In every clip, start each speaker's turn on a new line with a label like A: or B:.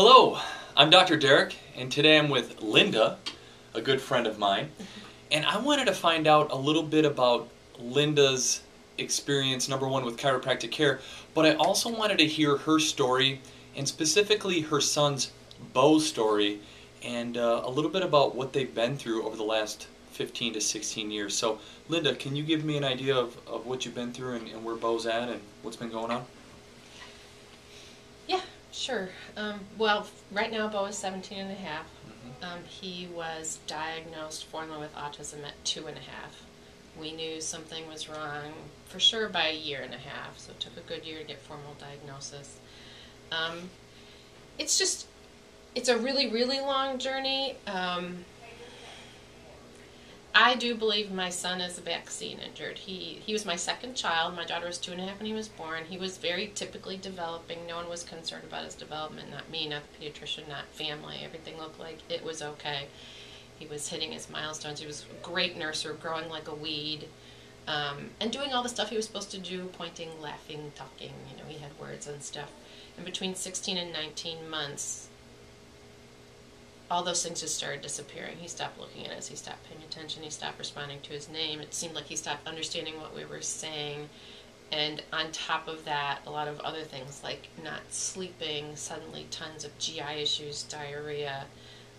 A: Hello, I'm Dr. Derek, and today I'm with Linda, a good friend of mine, and I wanted to find out a little bit about Linda's experience, number one, with chiropractic care, but I also wanted to hear her story, and specifically her son's Bo's story, and a little bit about what they've been through over the last 15 to 16 years. So, Linda, can you give me an idea of what you've been through and where Bo's at and what's been going on?
B: Yeah, sure. Well, right now Bo is 17 and a half. He was diagnosed formally with autism at 2 and a half. We knew something was wrong for sure by a year and a half, so it took a good year to get formal diagnosis. It's a really, really long journey. I do believe my son is vaccine injured. He was my second child. My daughter was 2 and a half when he was born. He was very typically developing. No one was concerned about his development, not me, not the pediatrician, not family. Everything looked like it was okay. He was hitting his milestones. He was a great nurser, growing like a weed, and doing all the stuff he was supposed to do, pointing, laughing, talking. You know, he had words and stuff. And between 16 and 19 months, all those things just started disappearing. He stopped looking at us. He stopped paying attention. He stopped responding to his name. It seemed like he stopped understanding what we were saying. And on top of that, a lot of other things like not sleeping, suddenly tons of GI issues, diarrhea,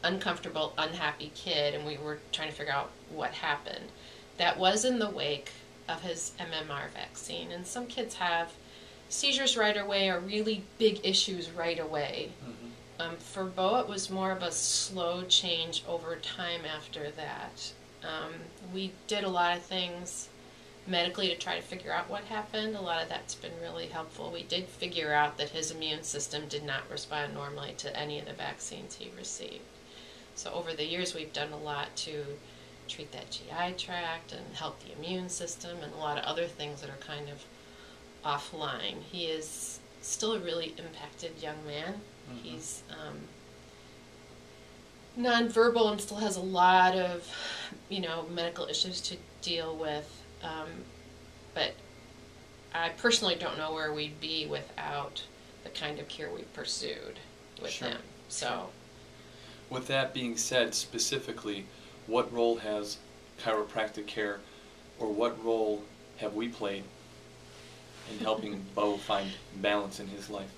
B: uncomfortable, unhappy kid, and we were trying to figure out what happened. That was in the wake of his MMR vaccine. And some kids have seizures right away or really big issues right away. For Bo, it was more of a slow change over time after that. We did a lot of things medically to try to figure out what happened. A lot of that's been really helpful. We did figure out that his immune system did not respond normally to any of the vaccines he received. So over the years, we've done a lot to treat that GI tract and help the immune system and a lot of other things that are kind of offline. He is still a really impacted young man. He's nonverbal and still has a lot of, medical issues to deal with. But I personally don't know where we'd be without the kind of care we pursued with him. So,
A: with that being said, specifically, what role has chiropractic care, or what role have we played in helping Bo find balance in his life?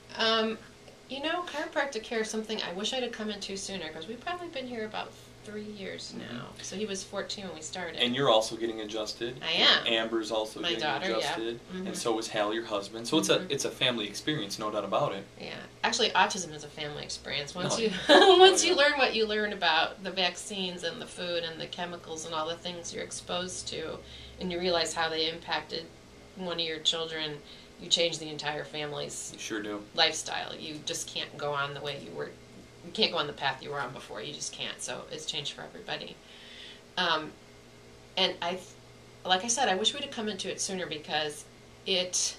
B: Chiropractic care is something I wish I'd have come into sooner, because we've probably been here about 3 years now. So he was 14 when we started.
A: And you're also getting adjusted.
B: I am.
A: Amber's also
B: My
A: getting
B: daughter,
A: adjusted.
B: Yeah.
A: And so is Hal, your husband. So it's a family experience, no doubt about it.
B: Yeah. Actually, autism is a family experience. Once you learn what you learn about the vaccines and the food and the chemicals and all the things you're exposed to, and you realize how they impacted one of your children, you change the entire family's lifestyle. You just can't go on the way you were. You can't go on the path you were on before. You just can't. So it's changed for everybody. And like I said, I wish we'd have come into it sooner, because it's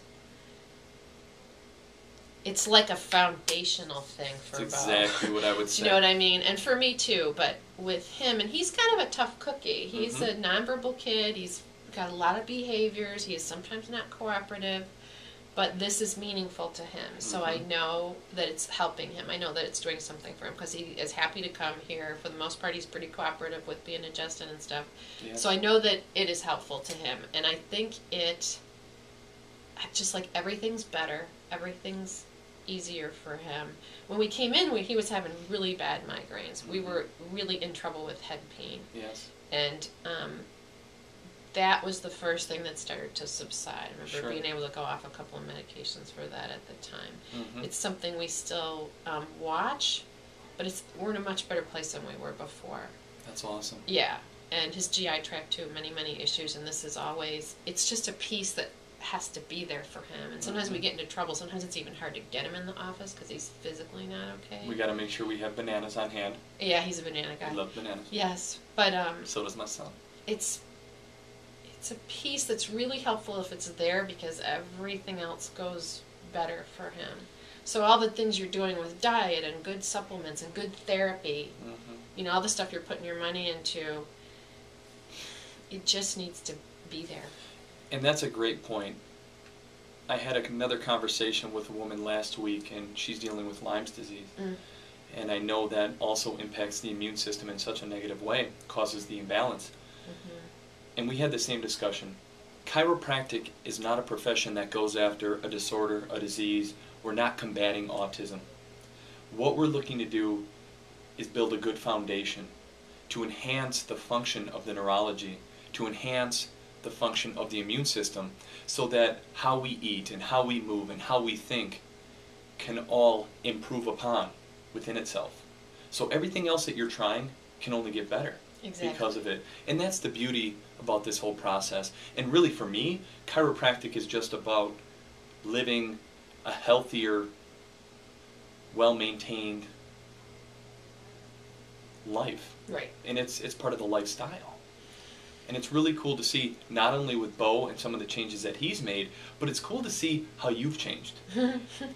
B: like a foundational thing for Bo.
A: That's exactly what I would say.
B: You know what I mean? And for me too. But with him, and he's kind of a tough cookie. He's a nonverbal kid. He's got a lot of behaviors. He is sometimes not cooperative. But this is meaningful to him, so I know that it's helping him. I know that it's doing something for him, because he is happy to come here. For the most part, he's pretty cooperative with being adjusted and stuff. Yes. So I know that it is helpful to him, and I think just like everything's better, everything's easier for him. When we came in, he was having really bad migraines. We were really in trouble with head pain.
A: Yes.
B: And that was the first thing that started to subside. I remember being able to go off a couple of medications for that at the time. It's something we still watch, but we're in a much better place than we were before.
A: That's awesome.
B: Yeah, and his GI tract too, many, many issues, and this is always, it's just a piece that has to be there for him. And sometimes we get into trouble. Sometimes it's even hard to get him in the office because he's physically not okay.
A: We got to make sure we have bananas on hand.
B: Yeah, he's a banana guy.
A: I love bananas.
B: Yes, but
A: so does my son.
B: It's a piece that's really helpful if it's there, because everything else goes better for him. So all the things you're doing with diet and good supplements and good therapy, all the stuff you're putting your money into, it just needs to be there.
A: And that's a great point. I had another conversation with a woman last week, and she's dealing with Lyme's disease. And I know that also impacts the immune system in such a negative way, causes the imbalance.
B: Mm-hmm.
A: And we had the same discussion. Chiropractic is not a profession that goes after a disorder, a disease. We're not combating autism. What we're looking to do is build a good foundation to enhance the function of the neurology, to enhance the function of the immune system, so that how we eat and how we move and how we think can all improve upon within itself. So everything else that you're trying can only get better. Exactly. Because of it. And that's the beauty about this whole process. And really for me, chiropractic is just about living a healthier, well-maintained life.
B: Right.
A: And it's part of the lifestyle. And it's really cool to see, not only with Bo and some of the changes that he's made, but it's cool to see how you've changed.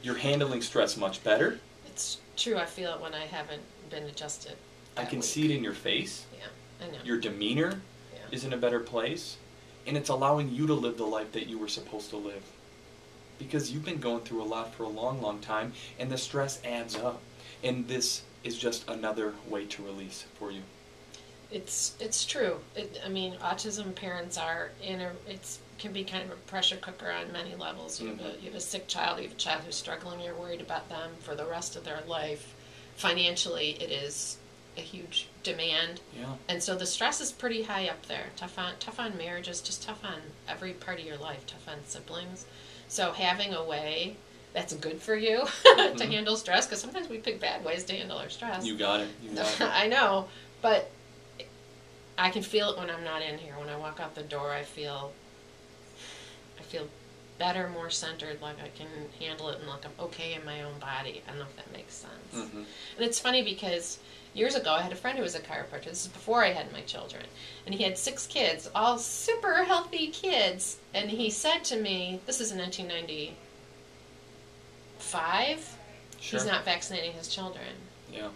A: You're handling stress much better.
B: It's true. I feel it when I haven't been adjusted.
A: I can see it in your face.
B: Yeah, I know.
A: Your demeanor is in a better place. And it's allowing you to live the life that you were supposed to live. Because you've been going through a lot for a long, long time, and the stress adds up. And this is just another way to release for you.
B: It's true. I mean, autism parents are can be kind of a pressure cooker on many levels. You have a sick child, you have a child who's struggling, you're worried about them for the rest of their life. Financially, it is a huge demand.
A: Yeah. And
B: so the stress is pretty high up there. Tough on marriages, just tough on every part of your life, tough on siblings. So having a way that's good for you to handle stress, because sometimes we pick bad ways to handle our stress.
A: You got it.
B: I know, but I can feel it when I'm not in here. When I walk out the door, I feel better, more centered, like I can handle it and like I'm okay in my own body. I don't know if that makes sense. And it's funny because years ago I had a friend who was a chiropractor. This is before I had my children. And he had 6 kids, all super healthy kids. And he said to me, this is in 1995, He's not vaccinating his children.
A: Yeah.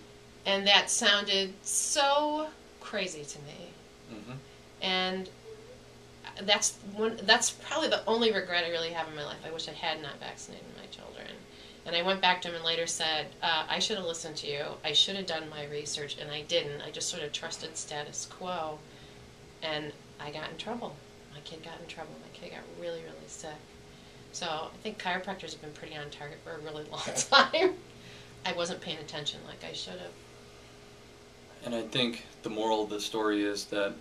B: And that sounded so crazy to me. And that's probably the only regret I really have in my life. I wish I had not vaccinated my children. And I went back to him and later said, I should have listened to you. I should have done my research, and I didn't. I just sort of trusted status quo, and I got in trouble. My kid got in trouble. My kid got really, really sick. So I think chiropractors have been pretty on target for a really long time. I wasn't paying attention like I should have.
A: And I think the moral of the story is that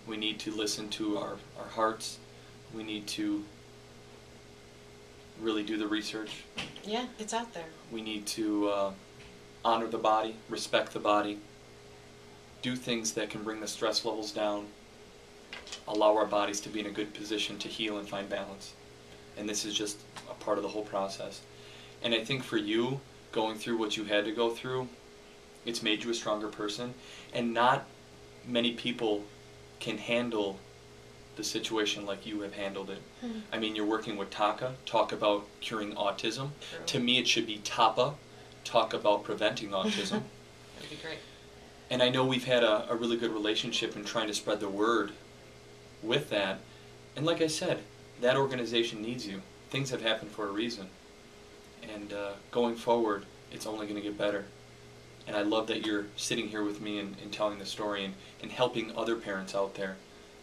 A: we need to listen to our hearts. We need to really do the research.
B: Yeah, it's out there.
A: We need to honor the body, respect the body, do things that can bring the stress levels down, allow our bodies to be in a good position to heal and find balance. And this is just a part of the whole process. And I think for you, going through what you had to go through, it's made you a stronger person. And not many people can handle the situation like you have handled it. I mean, you're working with TACA, talk about curing autism.
B: True.
A: To me, it should be TAPA, talk about preventing autism.
B: That'd be great.
A: And I know we've had a really good relationship in trying to spread the word with that. And like I said, that organization needs you. Things have happened for a reason. And going forward, it's only going to get better. And I love that you're sitting here with me and telling the story and helping other parents out there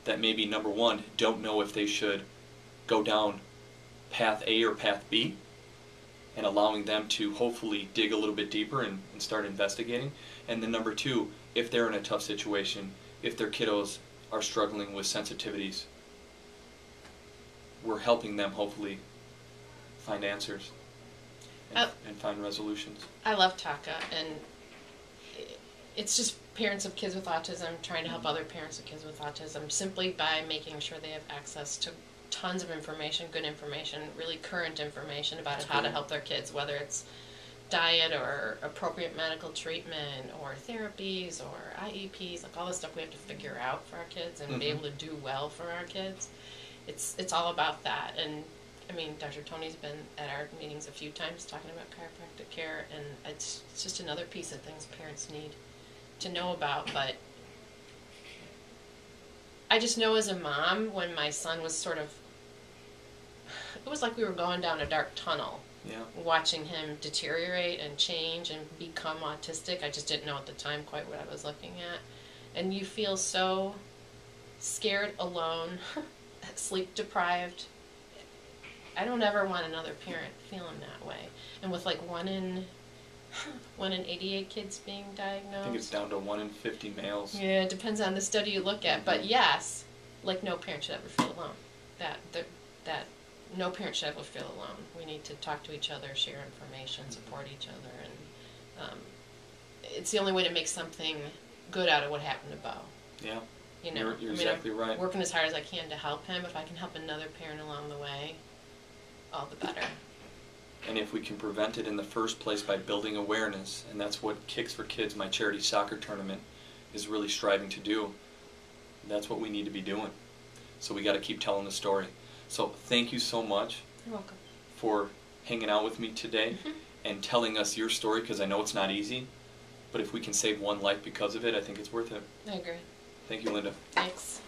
A: that maybe, number one, don't know if they should go down path A or path B, and allowing them to hopefully dig a little bit deeper and start investigating. And then number two, if they're in a tough situation, if their kiddos are struggling with sensitivities, we're helping them hopefully find answers and find resolutions.
B: I love TACA, and it's just parents of kids with autism trying to help other parents of kids with autism simply by making sure they have access to tons of information, good information, really current information about how to help their kids, whether it's diet or appropriate medical treatment or therapies or IEPs, like all the stuff we have to figure out for our kids and be able to do well for our kids. It's all about that. And I mean, Dr. Tony's been at our meetings a few times talking about chiropractic care, and it's just another piece of things parents need to know about. But I just know as a mom, when my son was sort of, it was like we were going down a dark tunnel.
A: Yeah.
B: Watching him deteriorate and change and become autistic. I just didn't know at the time quite what I was looking at. And you feel so scared, alone, sleep deprived. I don't ever want another parent feeling that way. And with like 1 in 88 kids being diagnosed.
A: I think it's down to 1 in 50 males.
B: Yeah, it depends on the study you look at. But yes, like no parent should ever feel alone. That no parent should ever feel alone. We need to talk to each other, share information, support each other, and it's the only way to make something good out of what happened to Bo.
A: Yeah.
B: You know,
A: you're exactly right.
B: I'm working as hard as I can to help him. If I can help another parent along the way, all the better.
A: And if we can prevent it in the first place by building awareness, and that's what Kicks for Kids, my charity soccer tournament, is really striving to do, that's what we need to be doing. So we got to keep telling the story. So thank you so much.
B: You're welcome.
A: For hanging out with me today and telling us your story, because I know it's not easy, but if we can save one life because of it, I think it's worth it.
B: I agree.
A: Thank you, Linda.
B: Thanks.